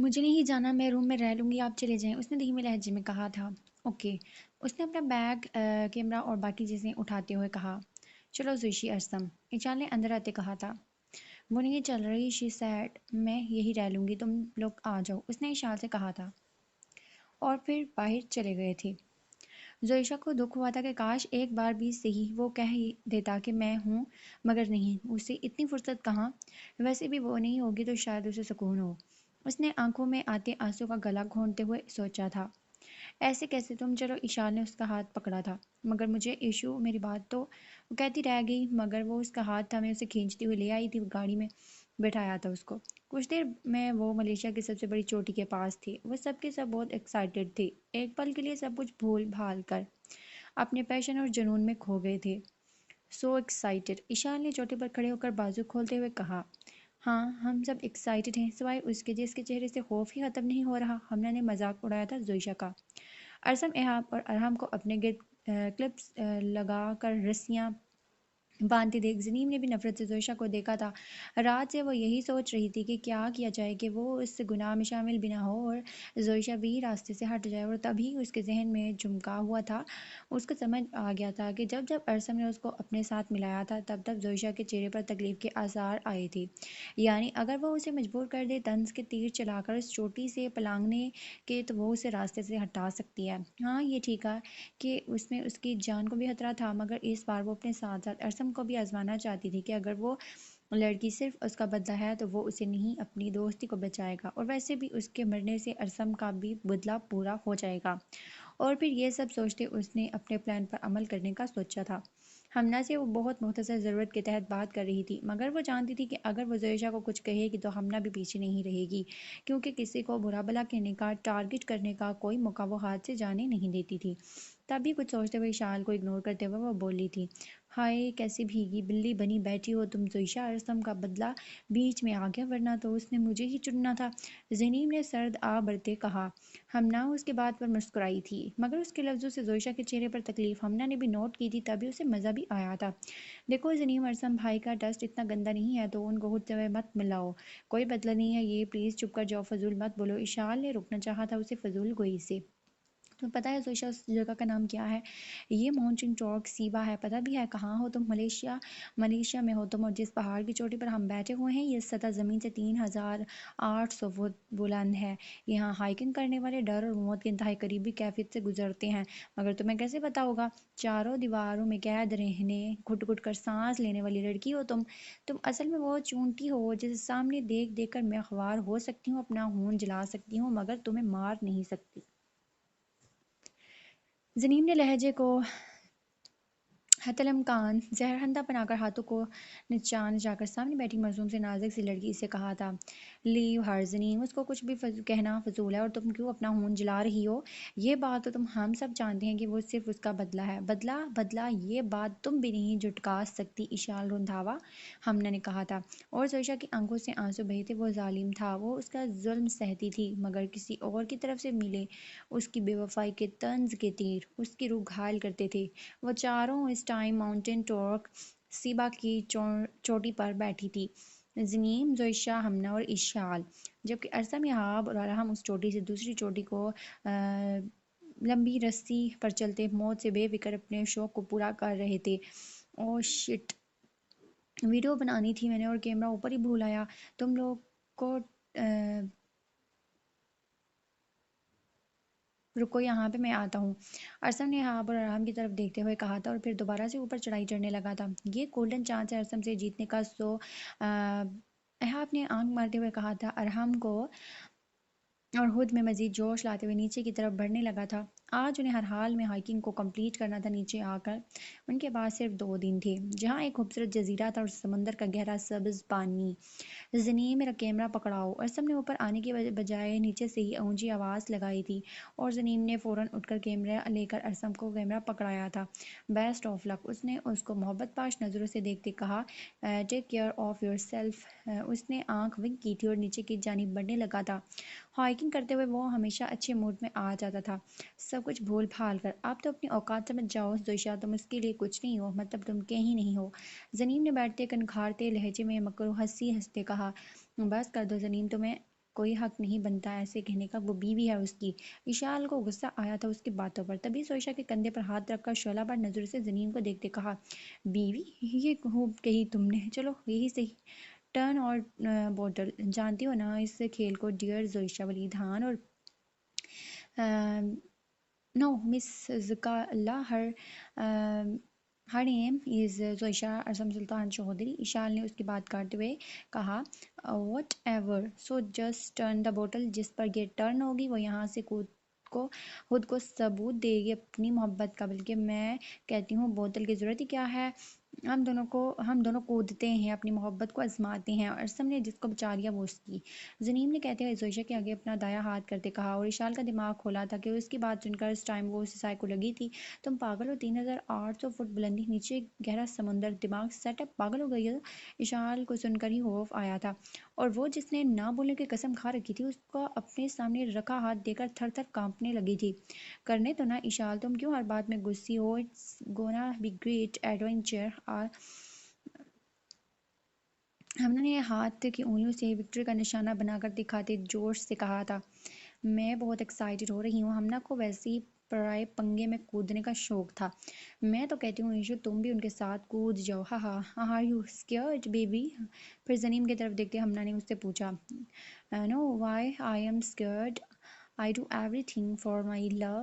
مجھے نہیں جانا، میں روم میں رہ لوں گی، آپ چلے جائیں، اس نے دھیمے لہجے میں کہا تھا۔ اوکے، اس نے اپنا بیگ، کیمرہ اور باقی چیزیں اٹھاتے ہوئے کہا۔ چلو زوشی ارسم، ایچار نے اندر آتے کہا تھا۔ وہ نہیں چل رہی، شی سیڈ، میں یہی رہ لوں گی، تم لوگ آ جاؤ، اس نے ایشال سے کہا تھا، اور پھر باہر چلے گئے تھے۔ زویشا کو دکھ ہوا تھا کہ کاش ایک بار بھی صحیح وہ کہہ ہی دیتا کہ میں ہوں، مگر نہیں، اسے اتنی فرصت کہاں، ویسے بھی وہ نہیں ہوگی تو شاید اسے سکون ہو۔ اس نے آنکھوں میں آتے آنسو کا گلا گھونٹتے ہوئے سوچا تھا۔ ایسے کیسے تم، چلو، ایشال نے اس کا ہاتھ پکڑا تھا۔ مگر مجھے ایشو، میری بات تو، وہ کہتی رہ گئی، مگر وہ اس کا ہاتھ تھا، میں اسے کھینچتی ہوئی لے آئی تھی، گاڑی میں بٹھایا تھا اس کو۔ کچھ دیر میں وہ ملیشیا کی سب سے بڑی چوٹی کے پاس تھی۔ وہ سب کے سب بہت ایکسائٹیڈ تھے، ایک پل کے لیے سب کچھ بھول بھال کر اپنے پیشن اور جنون میں کھو گئے تھے۔ سو ایکسائٹیڈ، ایشال نے چوٹی پر کھڑے ہو کر بازو کھولتے ہوئے کہا۔ ہاں، ہم سب ایکسائٹیڈ ہیں، سوائے اس کے جس کے چہرے سے خوف ہی ختم نہیں ہو رہا۔ حمنہ نے مذاق اڑایا تھا زویشا کا۔ ارسم ایہاب اور ارحم کو اپنے گرد کلپس لگا کر رسیاں باندھتے دیکھ زنیم نے بھی نفرت سے زویشا کو دیکھا تھا۔ رات سے وہ یہی سوچ رہی تھی کہ کیا کیا جائے کہ وہ اس گناہ میں شامل بھی نہ ہو اور زویشا بھی راستے سے ہٹ جائے، اور تبھی اس کے ذہن میں چمکا ہوا تھا۔ اس کو سمجھ آ گیا تھا کہ جب جب ارسم نے اس کو اپنے ساتھ ملایا تھا تب تب زویشا کے چہرے پر تکلیف کے آثار آئے تھے، یعنی اگر وہ اسے مجبور کر دے طنز کے تیر چلا کر اس چوٹی سے پلانگنے کے تو وہ اسے راستے سے ہٹا سکتی ہے۔ ہاں، یہ ٹھیک ہے کہ اس میں اس کی جان کو بھی خطرہ تھا، مگر اس بار وہ اپنے ساتھ ساتھ ارسم کو بھی آزمانا چاہتی تھی کہ اگر وہ لڑکی صرف اس کا بدلہ ہے تو وہ اسے نہیں، اپنی دوستی کو بچائے گا، اور ویسے بھی اس کے مرنے سے ارسم کا بھی بدلہ پورا ہو جائے گا۔ اور پھر یہ سب سوچتے اس نے اپنے پلان پر عمل کرنے کا سوچا تھا۔ ہمنا سے وہ بہت مختصر ضرورت کے تحت بات کر رہی تھی، مگر وہ جانتی تھی کہ اگر وہ زویشا کو کچھ کہے گی تو ہمنا بھی پیچھے نہیں رہے گی، کیونکہ کسی کو برا بھلا کہنے کا، ٹارگٹ کرنے کا کوئی موقع وہ ہاتھ سے جانے نہیں دیتی تھی۔ تبھی کچھ سوچتے ہوئے شال کو اگنور کرتے ہوئے وہ بولی تھی۔ ہائے، کیسی بھیگی بلی بنی بیٹھی ہو تم زویشا، ارسم کا بدلہ بیچ میں آ گیا، ورنہ تو اس نے مجھے ہی چننا تھا، زنیم نے سرد آ بڑھتے کہا۔ ہمنا اس کے بات پر مسکرائی تھی، مگر اس کے لفظوں سے زویشا کے چہرے پر تکلیف ہمنا نے بھی نوٹ کی تھی، تبھی اسے مزہ بھی آیا تھا۔ دیکھو زنیم، ارسم بھائی کا ٹیسٹ اتنا گندا نہیں ہے تو ان کو خود سے مت ملاؤ، کوئی بدلہ نہیں ہے یہ، پلیز چپ کر جاؤ، فضول مت بولو۔ اشال نے روکنا چاہا تھا اسے فضول گوئی سے۔ تمہیں پتہ ہے زویشا اس جگہ کا نام کیا ہے؟ یہ ماؤنٹین ٹارک سیبا ہے، پتہ بھی ہے کہاں ہو تم؟ ملیشیا میں ہو تم، اور جس پہاڑ کی چوٹی پر ہم بیٹھے ہوئے ہیں یہ سطح زمین سے 3800 فٹ بلند ہے۔ یہاں ہائکنگ کرنے والے ڈر اور موت کے انتہائی قریبی کیفیت سے گزرتے ہیں، مگر تمہیں کیسے پتہ ہوگا؟ چاروں دیواروں میں قید رہنے، گھٹ گھٹ کر سانس لینے والی لڑکی ہو تم اصل میں وہ چونٹی ہو جسے سامنے دیکھ دیکھ کر میں خوار ہو سکتی ہوں، اپنا خون جلا سکتی ہوں، مگر تمہیں مار نہیں سکتی۔ زنیم نے لہجے کو حتی الامکان زہرہندہ بنا کر ہاتھوں کو نچان جا کر سامنے بیٹھی معصوم سے نازک سی لڑکی سے کہا تھا۔ لیو ہر زنیم، اس کو کچھ بھی کہنا فضول ہے، اور تم کیوں اپنا خون جلا رہی ہو؟ یہ بات تو ہم سب جانتے ہیں کہ وہ صرف اس کا بدلہ ہے۔ بدلہ، یہ بات تم بھی نہیں جھٹکا سکتی اشال رندھاوا، ہمنا نے کہا تھا، اور زویشا کی آنکھوں سے آنسو بہے تھے۔ وہ ظالم تھا، وہ اس کا ظلم سہتی تھی، مگر کسی اور کی طرف سے ملے اس کی بے وفائی کے طنز کے تیر اس کی روح گھائل کرتے تھے۔ وہ چاروں اس ٹائم ماؤنٹین ٹارک سیبا کی چوٹی پر بیٹھی تھی، زنیم، زویشا، ہمنا اور اشال، جبکہ ارسم، ایہاب اور ارحم اس چوٹی سے دوسری چوٹی کو لمبی رسی پر چلتے موت سے بے فکر اپنے شوق کو پورا کر رہے تھے۔ او شٹ، ویڈیو بنانی تھی میں نے اور کیمرہ اوپر ہی بھول آیا، تم لوگ کو رکو یہاں پہ میں آتا ہوں، ارسم نے ایہاب اور ارحم کی طرف دیکھتے ہوئے کہا تھا، اور پھر دوبارہ سے اوپر چڑھائی چڑھنے لگا تھا۔ یہ گولڈن چانس ہے ارسم سے جیتنے کا، سو ایہاب نے آنکھ مارتے ہوئے کہا تھا، ارحم کو اور خود میں مزید جوش لاتے ہوئے نیچے کی طرف بڑھنے لگا تھا۔ آج انہیں ہر حال میں ہائکنگ کو کمپلیٹ کرنا تھا۔ نیچے آ کر ان کے پاس صرف 2 دن تھے، جہاں ایک خوبصورت جزیرہ تھا اور سمندر کا گہرا سبز پانی۔ زنیم، میرا کیمرہ پکڑاؤ، ارسم نے اوپر آنے کی بجائے نیچے سے ہی اونچی آواز لگائی تھی، اور زنیم نے فوراً اٹھ کر کیمرہ لے کر ارسم کو کیمرہ پکڑایا تھا۔ بیسٹ آف لک، اس نے اس کو محبت پاش نظروں سے دیکھتے کہا، take care of yourself. اس نے آنکھ ونک کی تھی اور نیچے کی جانب بڑھنے لگا تھا۔ ہائکنگ کرتے ہوئے وہ ہمیشہ اچھے موڈ میں آ جاتا تھا، سب کچھ بھول بھال کر۔ اب تو اپنی اوقات سمجھ جاؤ زویشا، تم اس کے لیے کچھ نہیں ہو، مطلب تم کہیں نہیں ہو، زنیم نے بیٹھتے کنکھارتے لہجے میں مکروہ ہنسی ہنستے کہا۔ بس کر دو زنیم، تمہیں کوئی حق نہیں بنتا ایسے کہنے کا، وہ بیوی ہے اس کی۔ اشال کو غصہ آیا تھا اس کی باتوں پر، تبھی زویشہ کے کندھے پر ہاتھ رکھ کر شعلہ بار نظروں سے زنین کو دیکھتے کہا، بیوی؟ یہ خوب کہی تم نے، چلو یہی صحیح، ٹرن اور بوٹل، جانتی ہو نا اس کھیل کو ڈیئر زویشہ ولید خان اور نو مس زکا اللہ، ہر نیم از زویشہ ارسم سلطان چودھری۔ اشال نے اس کی بات کاٹتے ہوئے کہا، what ever, so just turn the bottle, جس پر یہ ٹرن ہوگی وہ یہاں سے خود کو ثبوت دے گی اپنی محبت کا، بلکہ میں کہتی ہوں بوتل کی ضرورت ہی کیا ہے، ہم دونوں کودتے ہیں، اپنی محبت کو آزماتے ہیں، اور ارسم نے جس کو بچا لیا وہ اس کی۔ زنیم نے کہتے ہوئے زویشہ کے آگے اپنا دایاں ہاتھ کرتے کہا، اور اشال کا دماغ کھولا تھا کہ اس کی بات سن کر اس ٹائم وہ سائے کو لگی تھی، تم پاگل ہو، 3800 فٹ بلندی، نیچے گہرا سمندر، دماغ سیٹ اپ، پاگل ہو گئی ہو۔ اشال کو سن کر ہی خوف آیا تھا، اور وہ جس نے نہ بولنے کی قسم کھا رکھی تھی، اس کو اپنے سامنے رکھا ہاتھ دے کر تھر تھر کانپنے لگی تھی۔ کرنے تو نا اشال، تم کیوں ہر بات میں غصی ہو، it's gonna be great adventure. ہم نے ہاتھ کی انگلیوں سے وکٹری کا نشانہ بنا کر دکھاتے جوش سے کہا تھا، میں بہت ایکسائٹڈ ہو رہی ہوں، ہمنا کو ویسے ہی پرائے پنگے میں کودنے کا شوق تھا۔ میں تو کہتی ہوں ایشو تم بھی ان کے ساتھ کود جاؤ، ہاں ہاں، آر یو اسکیئرڈ بیبی؟ پھر زنیم کی طرف دیکھتے ہمنا نے اس سے پوچھا، no, why I am scared, I do everything for my love.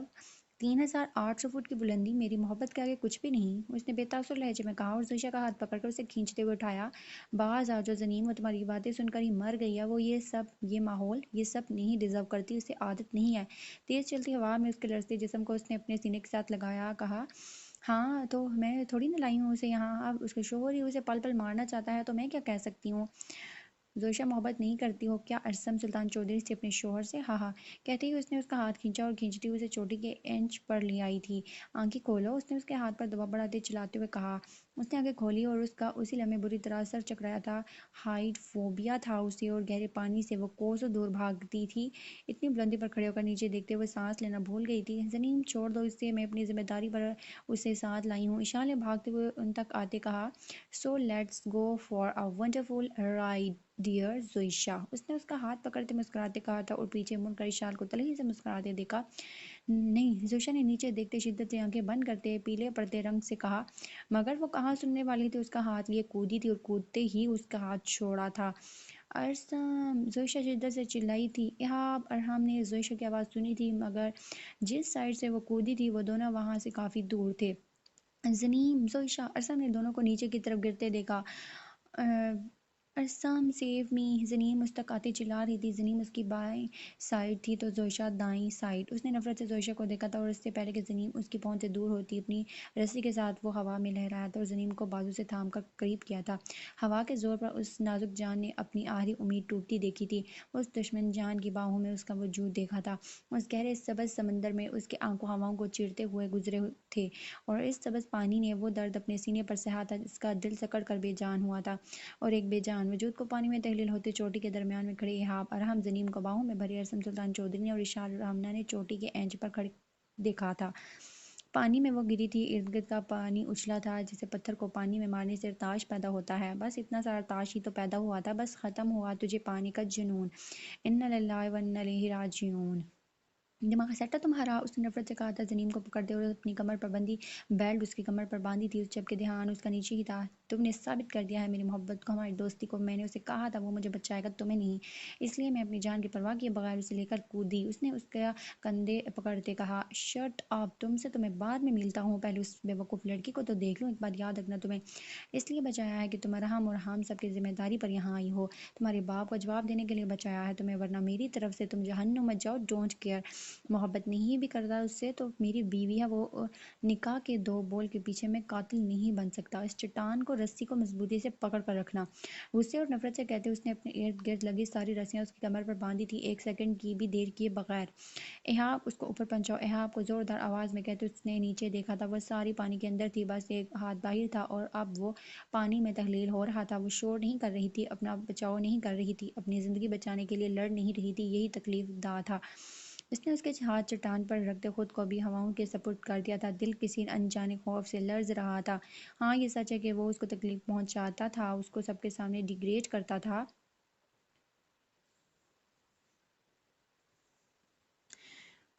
3800 foot کی بلندی میری محبت کے آگے کچھ بھی نہیں، اس نے بے تاثر لہجے میں کہا، اور زویشہ کا ہاتھ پکڑ کر اسے کھینچتے ہوئے اٹھایا۔ باز آ جو زنیم، وہ تمہاری باتیں سن کر ہی مر گئی ہے، وہ یہ ماحول، یہ سب نہیں ڈیزرو کرتی، اسے عادت نہیں ہے۔ تیز چلتی ہوا میں اس کے لرزتے جسم کو اس نے اپنے سینے کے ساتھ لگایا، کہا، ہاں تو میں تھوڑی نہ لائی ہوں اسے یہاں، اب اس کے شوہر ہی اسے پل پل مارنا چاہتا ہے تو میں کیا کہہ سکتی ہوں۔ زویشہ محبت نہیں کرتی ہو کیا ارسم سلطان چودھری سے اپنے شوہر سے؟ ہاں ہاں، کہتے ہی اس نے اس کا ہاتھ کھینچا اور کھینچتی ہوئے اسے چوٹی کے اینچ پر لے آئی تھی۔ آنکھیں کھولو، اس نے اس کے ہاتھ پر دباؤ بڑھاتے چلاتے ہوئے کہا۔ اس نے آنکھیں کھولی اور اس کا اسی لمحے بری طرح سر چکرایا تھا، ہائیٹ فوبیا تھا اسے، اور گہرے پانی سے وہ کوسوں دور بھاگتی تھی، اتنی بلندی پر کھڑے ہو کر نیچے دیکھتے ہوئے سانس لینا بھول گئی تھی۔ زنیم چھوڑ دو اسے، میں اپنی ذمہ داری پر اسے ساتھ لائی ہوں۔ اشال نے بھاگتے ہوئے ان تک آتے کہا، so let's go for a wonderful ride dear Zoisha. اس نے اس کا ہاتھ پکڑتے مسکراتے کہا تھا، اور پیچھے مڑ کر اشال کو تلخی سے مسکراتے دیکھا۔ نہیں، زویشہ نے نیچے دیکھتے شدت سے آنکھیں بند کرتے پیلے پڑتے رنگ سے کہا، مگر وہ کہاں سننے والی تھی، اس کا ہاتھ لیے کودی تھی اور کودتے ہی اس کا ہاتھ چھوڑا تھا۔ ارسم! زویشہ شدت سے چلائی تھی۔ احاب! ارحم نے زویشہ کی آواز سنی تھی، مگر جس سائڈ سے وہ کودی تھی وہ دونوں وہاں سے کافی دور تھے۔ زنیم، زویشہ، ارسم نے دونوں کو نیچے کی طرف گرتے دیکھا۔ ارسم سیو می! زنیم اس تک آتے چلا رہی تھی۔ زنیم اس کی بائیں سائڈ تھی تو زویشہ دائیں سائڈ۔ اس نے نفرت سے زویشہ کو دیکھا تھا، اور اس سے پہلے کہ زنیم اس کی پہنچ سے دور ہوتی، اپنی رسی کے ساتھ وہ ہوا میں لہرایا تھا اور زنیم کو بازو سے تھام کر قریب کیا تھا۔ ہوا کے زور پر اس نازک جان نے اپنی آخری امید ٹوٹتی دیکھی تھی۔ اس دشمن جان کی باہوں میں اس کا وجود دیکھا تھا، اس گہرے سبز سمندر میں اس کے آنکھوں ہواؤں کو چیرتے ہوئے گزرے تھے، اور اس سبز پانی نے وہ درد اپنے سینے پر سہا تھا جس کا دل سکڑ کر بے جان ہوا تھا، اور ایک بے جان وجود کو پانی میں تحلیل ہوتے چوٹی کے درمیان میں کھڑے احاب، ارحم، زنیم کو باہوں میں بھرے ارسم سلطان چودھری نے اور اشال اور ہمنا نے چوٹی کے اینچ پر کھڑے دیکھا تھا۔ پانی میں وہ گری تھی، ارد گرد کا پانی اچھلا تھا جیسے پتھر کو پانی میں مارنے سے ارتعاش پیدا ہوتا ہے۔ بس اتنا سا ارتعاش ہی تو پیدا ہوا تھا، بس ختم ہوا تجھے پانے کا جنون۔ انا للہ و انا الیہ راجعون۔ دماغ سیٹ ہے تمہارا؟ اس نے نفرت سے کہا تھا، زنیم کو پکڑتے ہوئے اپنی کمر پر بندھی بیلٹ اس کی کمر پر باندھی تھی، جبکہ دھیان اس کا نیچے ہی تھا۔ تم نے ثابت کر دیا ہے میری محبت کو، ہماری دوستی کو، میں نے اسے کہا تھا وہ مجھے بچائے گا، تمہیں نہیں، اس لیے میں اپنی جان کی پرواہ کیے بغیر اسے لے کر کودی۔ اس نے اس کا کندھے پکڑتے کہا، شٹ اپ، تم سے تو میں بعد میں ملتا ہوں، پہلے اس بے وقوف لڑکی کو تو دیکھ لوں۔ ایک بات یاد رکھنا، تمہیں اس لیے بچایا ہے کہ تم ارحم اور ہم سب کی ذمہ داری پر یہاں آئی ہو، تمہارے باپ کا جواب دینے کے لیے بچایا ہے تمہیں، ورنہ میری طرف سے تم جہنم مت جاؤ، ڈونٹ کیئر۔ محبت نہیں بھی کرتا اس سے تو میری بیوی ہے وہ، نکاح کے دو بول کے پیچھے میں قاتل نہیں بن سکتا۔ اس چٹان کو، رسی کو مضبوطی سے پکڑ کر رکھنا۔ غصے اور نفرت سے کہتے اس نے اپنے ارد گرد لگی ساری رسیاں اس کی کمر پر باندھی تھی، ایک سیکنڈ کی بھی دیر کیے بغیر۔ احاب، اس کو اوپر پہنچاؤ، احاب کو زوردار آواز میں کہتے اس نے نیچے دیکھا تھا، وہ ساری پانی کے اندر تھی، بس ایک ہاتھ باہر تھا اور اب وہ پانی میں تحلیل ہو رہا تھا۔ وہ شور نہیں کر رہی تھی، اپنا بچاؤ نہیں کر رہی تھی، اپنی زندگی بچانے کے لیے لڑ نہیں رہی تھی، یہی تکلیف دہ تھا۔ اس نے اس کے ہاتھ چٹان پر رکھتے خود کو بھی ہواؤں کے سپرد کر دیا تھا، دل کسی انجانے خوف سے لرز رہا تھا۔ ہاں یہ سچ ہے کہ وہ اس کو تکلیف پہنچاتا تھا، اس کو سب کے سامنے ڈیگریڈ کرتا تھا۔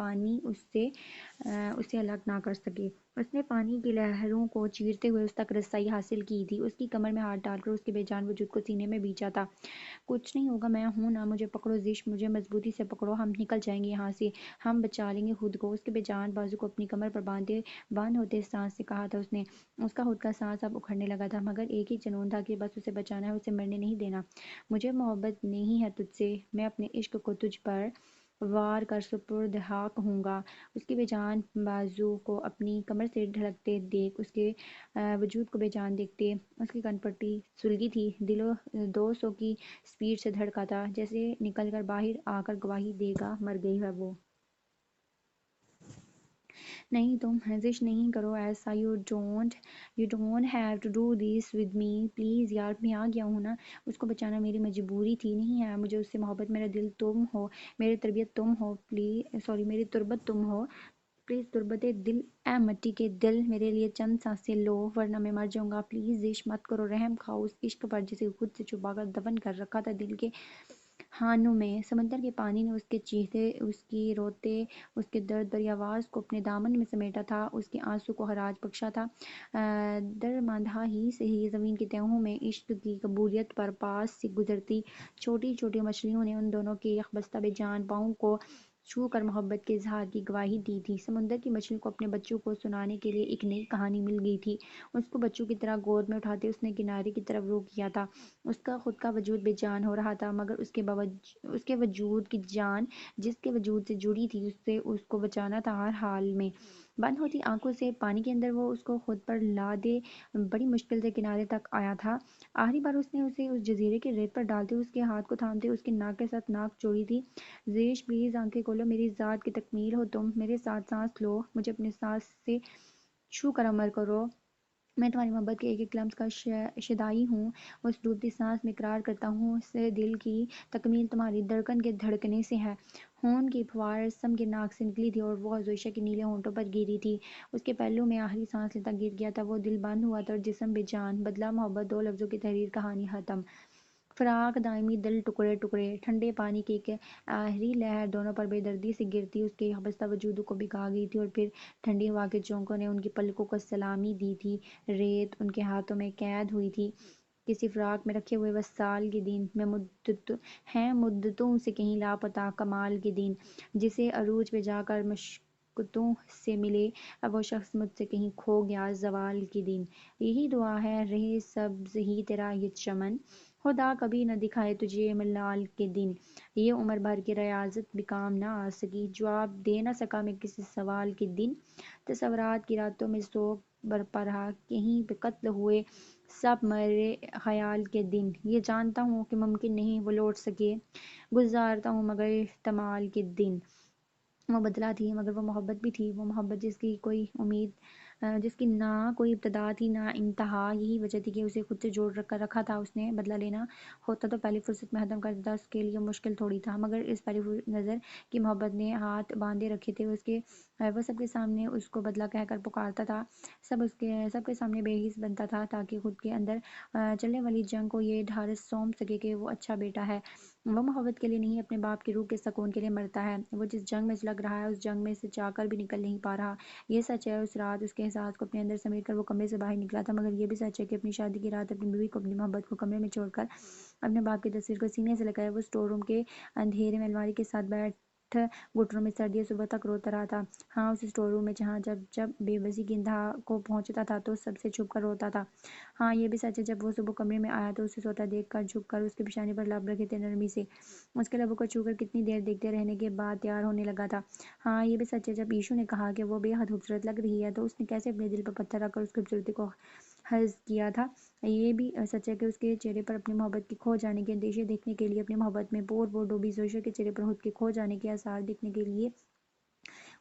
پانی اسے الگ نہ کر سکے۔ اس نے پانی کی لہروں کو چیرتے ہوئے اس تک رسائی حاصل کی تھی، اس کی کمر میں ہاتھ ڈال کر اس کے بے جان وجود کو سینے میں بیچا تھا۔ کچھ نہیں ہوگا، میں ہوں نا، مجھے پکڑو زش، مجھے مضبوطی سے پکڑو، ہم نکل جائیں گے یہاں سے، ہم بچا لیں گے خود کو۔ اس کے بے جان بازو کو اپنی کمر پر بند ہوتے سانس سے کہا تھا اس نے۔ اس کا خود کا سانس اب اکھڑنے لگا تھا، مگر ایک ہی جنون تھا کہ بس اسے بچانا ہے، اسے مرنے نہیں دینا۔ مجھے محبت نہیں ہے تجھ سے، میں اپنے عشق کو تجھ پر وار کر سپرد حق ہوں گا۔ اس کی بے جان بازو کو اپنی کمر سے ڈھلکتے دیکھ، اس کے وجود کو بے جان دیکھتے، اس کی کن پٹی سلگی تھی، دل 200 کی سپیڈ سے دھڑکا تھا، جیسے نکل کر باہر آ کر گواہی دے گا مر گئی ہے وہ۔ نہیں، تم زش نہیں کرو ایسا، you don't have to do this with me, please یار، میں آ گیا ہوں نا۔ اس کو بچانا میری مجبوری تھی، نہیں ہے مجھے اس سے محبت، میرا دل تم ہو، میری تربیت تم ہو، میری تربت تم ہو، پلیز تربت دل، اے مٹی کے دل، میرے لیے چند سانسیں لو ورنہ میں مر جاؤں گا، پلیز زش مت کرو، رحم کھاؤ اس عشق پر جسے خود سے چھپا کر دفن کر رکھا تھا دل کے خانوں میں۔ سمندر کے پانی نے اس کے چیختے، اس کی روتے، اس کے درد بھری آواز کو اپنے دامن میں سمیٹا تھا، اس کے آنسو کو خراج بخشا تھا۔ درماندہ ہی سے ہی زمین کی تہوں میں عشق کی قبولیت پر پاس سے گزرتی چھوٹی چھوٹی مچھلیوں نے ان دونوں کے یخ بستہ بے جان پاؤں کو چھو کر محبت کے اظہار کی گواہی دی تھی۔ سمندر کی مچھلی کو اپنے بچوں کو سنانے کے لیے ایک نئی کہانی مل گئی تھی۔ اس کو بچوں کی طرح گود میں اٹھاتے اس نے کنارے کی طرف رخ کیا تھا۔ اس کا خود کا وجود بے جان ہو رہا تھا، مگر اس کے وجود کی جان جس کے وجود سے جڑی تھی اس سے اس کو بچانا تھا ہر حال میں۔ بند ہوتی آنکھوں سے پانی کے اندر وہ اس کو خود پر لادے بڑی مشکل سے کنارے تک آیا تھا۔ آخری بار اس نے اسے اس جزیرے کی ریت پر ڈالتے اس کے ہاتھ کو تھامتے اس کی ناک کے ساتھ ناک جوڑی تھی۔ زیش پلیز آنکھیں کھولو، میری ذات کی تکمیل ہو تم، میرے ساتھ سانس لو، مجھے اپنے سانس سے چھو کر عمر کرو، میں تمہاری محبت کے ایک ایک لمس کا شدائی ہوں، اس ڈوبتی سانس میں اقرار کرتا ہوں، اس دل کی تکمیل تمہاری دھڑکن کے دھڑکنے سے ہے۔ خون کی پھوار رستم کے ناک سے نکلی تھی اور وہ زویشہ کے نیلے ہونٹوں پر گری تھی، اس کے پہلو میں آخری سانس لیتا گر گیا تھا، وہ دل بند ہوا تھا اور جسم بے جان، بدلا محبت، دو لفظوں کی تحریر، کہانی ختم۔ فراق دائمی، دل ٹکڑے ٹکڑے، ٹھنڈے پانی کی ایک آہری لہر دونوں پر بے دردی سے گرتی اس کے یکبستہ وجود کو بھگا گئی تھی، اور پھر ٹھنڈی ہوا کے جھونکوں نے ان کی پلکوں کو سلامی دی تھی، ریت ان کے ہاتھوں میں قید ہوئی تھی کسی فراق میں رکھے ہوئے وصال کے دن ہیں مدتوں سے کہیں لاپتہ کمال کے دن، جسے عروج پہ جا کر مشقتوں سے ملے، اب وہ شخص مجھ سے کہیں کھو گیا زوال کے دن۔ یہی دعا ہے رہے سبز ہی تیرا یہ چمن، خدا کبھی نہ دکھائے تجھے ملال کے دن، یہ عمر بھر کی ریاضت بھی کام نہ آ سکی، جواب دے نہ سکا میں کسی سوال کے دن، تصورات کی راتوں میں سوگ برپا رہا، کہیں پہ قتل ہوئے سب مرے خیال کے دن، یہ جانتا ہوں کہ ممکن نہیں وہ لوٹ سکے، گزارتا ہوں مگر احتمال کے دن۔ وہ بدلا تھی مگر وہ محبت بھی تھی، وہ محبت جس کی نہ کوئی ابتدا تھی نہ انتہا، یہی وجہ تھی کہ اسے خود سے جوڑ کر رکھا تھا اس نے۔ بدلہ لینا ہوتا تو پہلی فرصت میں ختم کر دیتا، اس کے لیے مشکل تھوڑی تھا، مگر اس پہلی نظر کی محبت نے ہاتھ باندھے رکھے تھے وہ سب کے سامنے اس کو بدلہ کہہ کر پکارتا تھا، سب کے سامنے بے حس بنتا تھا تاکہ خود کے اندر چلنے والی جنگ کو یہ ڈھارس سونپ سکے کہ وہ اچھا بیٹا ہے، وہ محبت کے لیے نہیں اپنے باپ کی روح کے سکون کے لیے مرتا ہے، وہ جس جنگ میں سلگ رہا ہے اس جنگ میں سے چاہ کر بھی نکل نہیں پا رہا، یہ سچ ہے۔ اس رات اس کے احساس کو اپنے اندر سمیٹ کر وہ کمرے سے باہر نکلا تھا، مگر یہ بھی سچ ہے کہ اپنی شادی کی رات اپنی بیوی کو، اپنی محبت کو کمرے میں چھوڑ کر، اپنے باپ کی تصویر کو سینے سے لگائے وہ اسٹور روم کے اندھیرے میں الماری کے ساتھ بیٹھ گھٹنوں میں سردی صبح تک روتا رہا تھا۔ ہاں، اس اسٹور روم میں جہاں جب بے بسی کی انتہا کو پہنچتا تھا تو سب سے چھپ کر روتا تھا۔ ہاں، یہ بھی سچ ہے جب وہ صبح کمرے میں آیا تو اسے سوتا دیکھ کر جھک کر اس کے پیشانی پر لب رکھے تھے نرمی سے، اس کے لبوں کو چھو کر کتنی دیر دیکھتے رہنے کے بعد تیار ہونے لگا تھا۔ ہاں، یہ بھی سچ ہے جب ایشو نے کہا کہ وہ بے حد خوبصورت لگ رہی ہے تو اس نے کیسے اپنے دل پر پتھر رکھ کر اس کی خوبصورتی کو حذف کیا تھا۔ یہ بھی سچ ہے کہ اس کے چہرے پر اپنی محبت کے کھو جانے کے اندیشے دیکھنے کے لیے، اپنی محبت میں پور پور ڈوبی زویشہ کے چہرے پر خود کے کھو جانے کے آثار دیکھنے کے لیے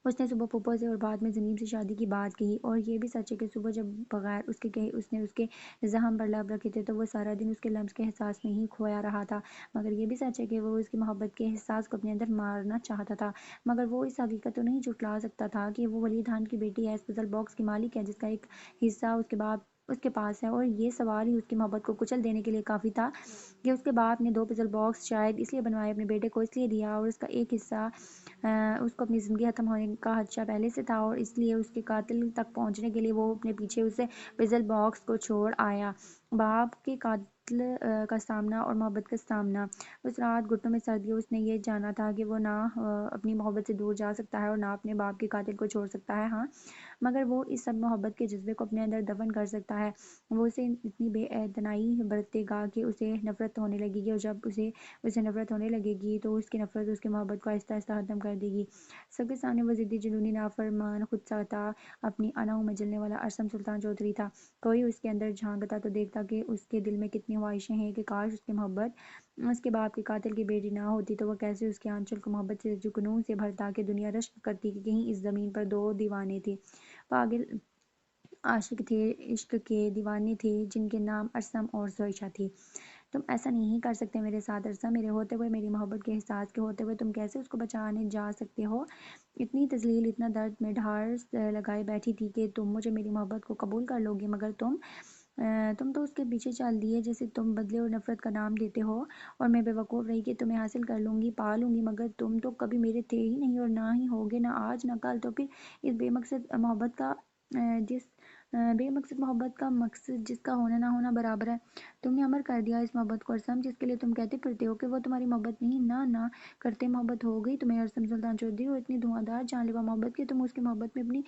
اس نے صبح پھوپھو سے اور بعد میں زمین سے شادی کی بات کہی، اور یہ بھی سچ ہے کہ صبح جب بغیر اس کے کہے اس نے اس کے زخم پر لب رکھے تھے تو وہ سارا دن اس کے لمس کے احساس میں ہی کھویا رہا تھا، مگر یہ بھی سچ ہے کہ وہ اس کی محبت کے احساس کو اپنے اندر مارنا چاہتا تھا، مگر وہ اس حقیقت کو نہیں جھٹلا سکتا تھا کہ وہ ولید خان کی بیٹی ہے، اس پزل باکس کی مالک ہے جس کا ایک حصہ اس کے باپ اس کے پاس ہے، اور یہ سوال ہی اس کی محبت کو کچل دینے کے لیے کافی تھا کہ اس کے باپ نے 2 پزل باکس شاید اس لیے بنوائے، اپنے بیٹے کو اس لیے دیا، اور اس کا ایک حصہ اس کو اپنی زندگی ختم ہونے کا خدشہ پہلے سے تھا، اور اس لیے اس کے قاتل تک پہنچنے کے لیے وہ اپنے پیچھے اسے پزل باکس کو چھوڑ آیا۔ باپ کے قاتل کا سامنا اور محبت کا سامنا۔ اس رات گھٹنوں میں سردی، اور اس نے یہ جانا تھا کہ وہ نہ اپنی محبت سے دور جا سکتا ہے اور نہ اپنے باپ کے قاتل کو چھوڑ سکتا ہے، ہاں مگر وہ اس سب محبت کے جذبے کو اپنے اندر دفن کر سکتا ہے۔ وہ اسے اتنی بے اعتنائی برتے گا کہ اسے نفرت ہونے لگے گی، اور جب اسے نفرت ہونے لگے گی تو اس کی نفرت اس کی محبت کو آہستہ آہستہ ختم کر دے گی۔ سب کے سامنے وہ ضدی، جنونی، نافرمان، خود سرتا، اپنی اناؤں میں جلنے والا ارسم سلطان چودھری تھا۔ کوئی اس کے اندر جھانکتا تو دیکھتا کہ اس کے دل میں کتنی خواہشیں ہیں کہ کاش اس کی محبت اس کے باپ کے قاتل کی بیٹی نہ ہوتی، تو وہ کیسے اس کے آنچل کو محبت سے جنون سے بھرتا کہ دنیا رشک کرتی کہ کہیں اس زمین پر 2 دیوانے تھے، پاگل عاشق تھے، عشق کے دیوانے تھے، جن کے نام ارسم اور زویشہ تھے۔ تم ایسا نہیں کر سکتے میرے ساتھ ارسم، میرے ہوتے ہوئے، میری محبت کے احساس کے ہوتے ہوئے تم کیسے اس کو بچانے جا سکتے ہو؟ اتنی تذلیل، اتنا درد میں ڈھار لگائے بیٹھی تھی کہ تم مجھے، میری محبت کو قبول کر لو گے، مگر تم تو اس کے پیچھے چل دیے جسے تم بدلے اور نفرت کا نام دیتے ہو، اور میں بے وقوف رہی کہ تمہیں حاصل کر لوں گی، پا لوں گی، مگر تم تو کبھی میرے تھے ہی نہیں، اور نہ ہی ہوگے، نہ آج نہ کل، تو پھر اس بے مقصد محبت کا مقصد جس کا ہونا نہ ہونا برابر ہے۔ تم نے امر کر دیا اس محبت کو ارسم، جس کے لیے تم کہتے پھرتے ہو کہ وہ تمہاری محبت نہیں، نہ کرتے محبت ہو گئی تمہیں ارسم سلطان چودھری، اور اتنی دھواں دھار جان لیوا محبت کہ تم اس کی محبت میں اپنی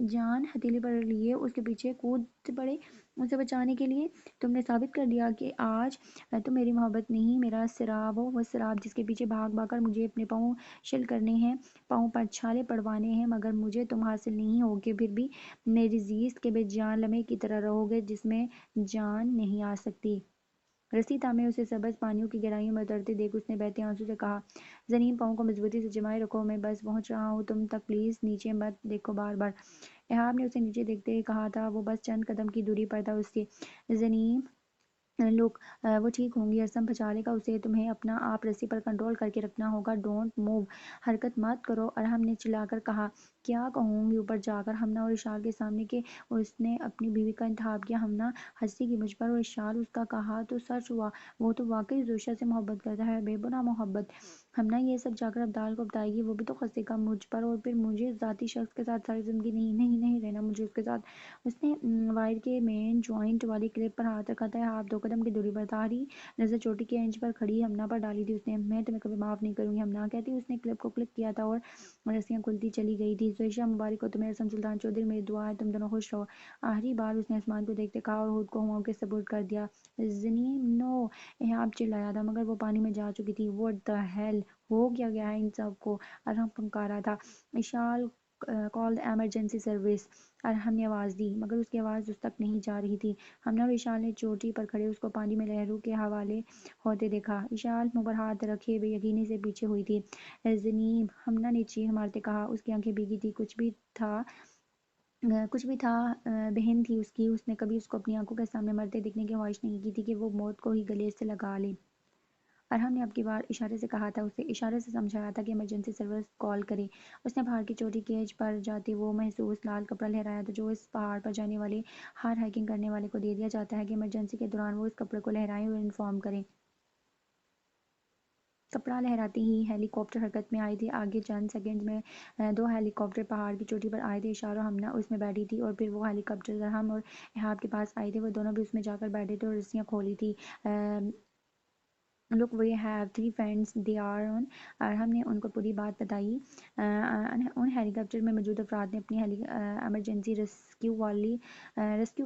جان ہتھیلی پر لیے اس کے پیچھے کود پڑے اسے بچانے کے لیے۔ تم نے ثابت کر دیا کہ آج تم میری محبت نہیں، میرا سراب ہو، وہ سراب جس کے پیچھے بھاگ بھاگ کر مجھے اپنے پاؤں شل کرنے ہیں، پاؤں پر چھالے پڑوانے ہیں، مگر مجھے تم حاصل نہیں ہوگے، پھر بھی میری زیست کے بے جان لمحے کی طرح رہو گے جس میں جان نہیں آ سکتی۔ رسی تھامے اسے سبز پانیوں کی گہرائیوں میں اترتے دیکھ اس نے بہتے آنسوں سے کہا، زنیم پاؤں کو مضبوطی سے جمائے رکھو، میں بس پہنچ رہا ہوں، تم تک پلیز نیچے مت دیکھو بار بار۔ احاب نے اسے نیچے دیکھتے ہوئے کہا تھا، وہ بس چند قدم کی دوری پر تھا اس کے۔ زنیم لک، وہ ٹھیک ہوں گی ارسم بچا لے گا اسے، تمہیں اپنا آپ رسی پر کنٹرول کر کے رکھنا ہوگا، ڈونٹ موو، حرکت مت کرو۔ ارحم نے چلا کر کہا، کیا کہوں گی اوپر جا کر ہمنا اور اشال کے سامنے کہ اس نے اپنی بیوی کا انتخاب کیا؟ ہمنا ہنسی گی مجھ پر، اور اشال اس کا کہا تو سچ ہوا، وہ تو واقعی زوشہ سے محبت کرتا ہے، بے گناہ محبت۔ ہمنا یہ سب جا کر ابدال کو بتائے گی، وہ بھی تو خسے گا مجھ پر، اور پھر مجھے ذاتی شخص کے ساتھ ساری زندگی نہیں رہنا مجھے اس کے ساتھ۔ اس نے وائر کے مین جوائنٹ والی کلپ پر ہاتھ رکھا تھا، آپ 2 قدم کی دوری پر تھا، ہری نظر چوٹی کے اینج پر کھڑی ہمنا پر ڈالی تھی اس نے۔ میں تمہیں کبھی معاف نہیں کروں گی ہمنا، کہتی اس نے کلپ کو کلک کیا تھا اور رسیاں کھلتی چلی گئی تھی۔ زویشہ مبارک ہو تمہیں ارسم سلطان چودھری، میری دعا ہے تم دونوں خوش رہو۔ آخری بار اس نے آسمان کو دیکھتے کہا اور خود کو ہواؤں کے سپرد کر دیا۔ زنیم نو، احاب چلایا تھا مگر وہ پانی میں جا چکی تھی۔ واٹ دی ہیل، ہو کیا گیا ہے ان سب کو؟ ارحم پھنکارا تھا۔ اشال کال دی ایمرجنسی سروس، ارحم نے آواز دی، مگر اس کی آواز اس تک نہیں جا رہی تھی۔ ہمنا اور اشال نے چوٹی پر کھڑے اس کو پانی میں لہروں کے حوالے ہوتے دیکھا۔ اشال منہ پر ہاتھ رکھے بے یقینی سے پیچھے ہوئی تھی۔ زنیم، ہمنا نے چیخ مارتے کہا، اس کی آنکھیں بھیگی تھی، کچھ بھی تھا، بہن تھی اس کی، اس نے کبھی اس کو اپنی آنکھوں کے سامنے مرتے دیکھنے کی خواہش نہیں کی تھی کہ وہ موت کو ہی گلے سے لگا لے۔ ارحم نے اب کی بار اشارے سے کہا تھا، اسے اشارے سے سمجھایا تھا کہ ایمرجنسی سروس کال کرے۔ اس نے پہاڑ کی چوٹی کی ایج پر جاتے وہ محسوس لال کپڑا لہرایا تھا جو اس پہاڑ پر جانے والے ہر ہائکنگ کرنے والے کو دے دیا جاتا ہے کہ ایمرجنسی کے دوران وہ اس کپڑے کو لہرائیں اور انفارم کریں۔ کپڑا لہراتے ہی ہیلی کاپٹر حرکت میں آئے تھے۔ آگے چند سیکنڈز میں 2 ہیلی کاپٹر پہاڑ کی چوٹی پر آئے تھے۔ اشال اور ہمنا اس میں بیٹھی تھی، اور پھر وہ ہیلی کاپٹر ارحم اور احاب کے پاس آئے تھے، وہ دونوں بھی اس میں جا کر بیٹھے تھے اور رسیاں کھولی تھی۔ Look, we have 3 friends, they are on. Arham نے ان کو پوری بات بتائی۔ ان ہیلی کاپٹر میں موجود افراد نے اپنی ایمرجنسی ریسکیو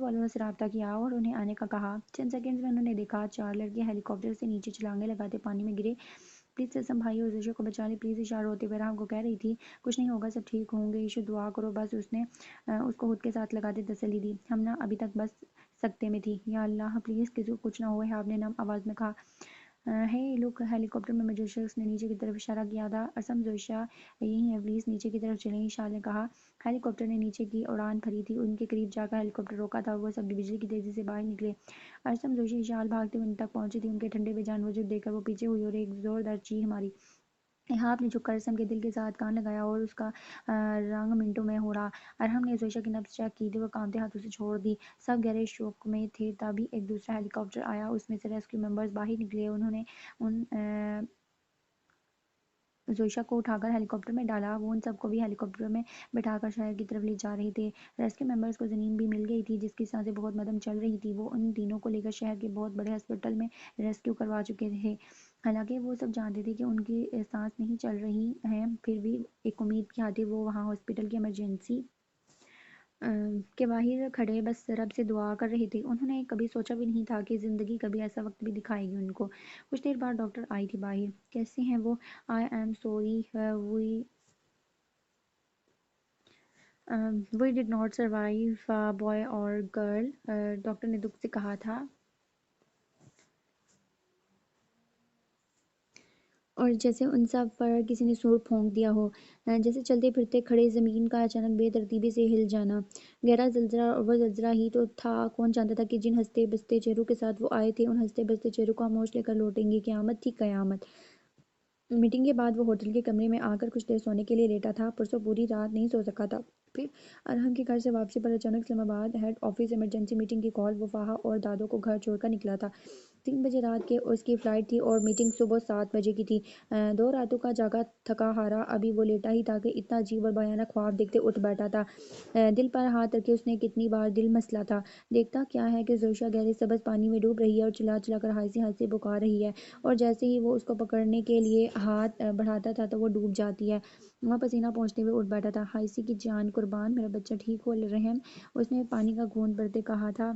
والوں سے رابطہ کیا اور انہیں آنے کا کہا۔ چند سیکنڈز میں انہوں نے دیکھا 4 لڑکے ہیلی کاپٹر سے نیچے چھلانگیں لگاتے پانی میں گرے۔ پلیز ارسم بھائی اور زوشہ کو بچا لیں پلیز، اشال روتے ہوئے ارحم کو کہہ رہی تھی۔ کچھ نہیں ہوگا، سب ٹھیک ہوں گے، ایشو دعا کرو بس، اس نے اس کو خود کے ساتھ لگاتے تسلی دی۔ ہمنا ابھی تک بس سکتے میں تھی۔ یا اللہ پلیز کسی کو کچھ نہ ہو، احاب نے نم آواز میں کہا۔ ہے لک، ہیلی کاپٹر میں موجود شخص نے نیچے کی طرف اشارہ کیا تھا۔ ارسم، زوشہ یہی ہیں، پلیز نیچے کی طرف چلیں، اشال نے کہا۔ ہیلی کاپٹر نے نیچے کی اڑان بھری تھی، ان کے قریب جا کر ہیلی کاپٹر روکا تھا اور وہ سب بھی بجلی کی تیزی سے باہر نکلے۔ ارسم، زوشہ، اشال بھاگتے ہوئے ان تک پہنچی تھی، ان کے ٹھنڈے بے جان وجود دیکھ کر وہ پیچھے ہوئی اور ایک زوردار چیخ ماری۔ ایہاب نے جھک کر ارسم کے دل کے ساتھ کان لگایا اور اس کا رنگ منٹوں میں ہو رہا۔ ارحم نے زویشہ کی نبض چیک کی، وہ کانپتے ہاتھوں سے چھوڑ دی۔ سب گہرے شوق میں تھے، تبھی ایک دوسرا ہیلی کاپٹر آیا، اس میں سے ریسکیو ممبرز باہر نکلے۔ انہوں نے زویشہ کو اٹھا کر ہیلی کاپٹر میں ڈالا، وہ ان سب کو بھی ہیلی کاپٹر میں بٹھا کر شہر کی طرف لے جا رہے تھے۔ ریسکیو ممبرز کو زمین بھی مل گئی تھی جس کی سانسیں بہت مدھم چل رہی تھیں۔ وہ ان تینوں کو لے کر شہر کے بہت بڑے ہسپتال میں ریسکیو کروا چکے تھے۔ حالانکہ وہ سب جانتے تھے کہ ان کی سانس نہیں چل رہی ہیں، پھر بھی ایک امید کی خاطر وہ وہاں ہسپتال کی ایمرجنسی کے باہر کھڑے بس رب سے دعا کر رہے تھے۔ انہوں نے کبھی سوچا بھی نہیں تھا کہ زندگی کبھی ایسا وقت بھی دکھائے گی ان کو۔ کچھ دیر بعد ڈاکٹر آئی تھی باہر۔ کیسے ہیں وہ؟ I am sorry we did not survive boy اور گرل، ڈاکٹر نے دکھ سے کہا تھا، اور جیسے ان سب پر کسی نے سور پھونک دیا ہو، جیسے چلتے پھرتے کھڑے زمین کا اچانک بے ترتیبی سے ہل جانا۔ گہرا زلزلہ، اور وہ زلزلہ ہی تو تھا۔ کون جانتا تھا کہ جن ہنستے بستے چہروں کے ساتھ وہ آئے تھے، ان ہنستے بستے چہروں کو خاموش لے کر لوٹیں گے۔ قیامت تھی، قیامت۔ میٹنگ کے بعد وہ ہوٹل کے کمرے میں آ کر کچھ دیر سونے کے لیے لیٹا تھا۔ پرسوں پوری رات نہیں سو سکا تھا۔ پھر ارحم کی گھر سے واپسی پر اچانک اسلام آباد ہیڈ آفس ایمرجنسی میٹنگ کی کال۔ وہ فاحہ اور دادو کو گھر چھوڑ کر نکلا تھا۔ 3 بجے رات کے اس کی فلائٹ تھی اور میٹنگ صبح 7 بجے کی تھی۔ 2 راتوں کا جاگا تھکا ہارا ابھی وہ لیٹا ہی تھا کہ اتنا عجیب اور بھیانک خواب دیکھتے اٹھ بیٹھا تھا۔ دل پر ہاتھ رکھے اس نے کتنی بار دل مسلا تھا۔ دیکھتا کیا ہے کہ زویشہ گہرے سبز پانی میں ڈوب رہی ہے اور چلا چلا کر ہنسی ہنسی پکار رہی ہے، اور جیسے ہی وہ اس کو پکڑنے کے لیے ہاتھ بڑھاتا تھا تو وہ ڈوب جاتی ہے۔ وہ پسینہ پہنچتے ہوئے اٹھ بیٹھا تھا۔ ہائسی کی جان قربان، میرا بچہ ٹھیک ہو رحم، اس نے پانی کا گھونٹ بھرتے کہا تھا۔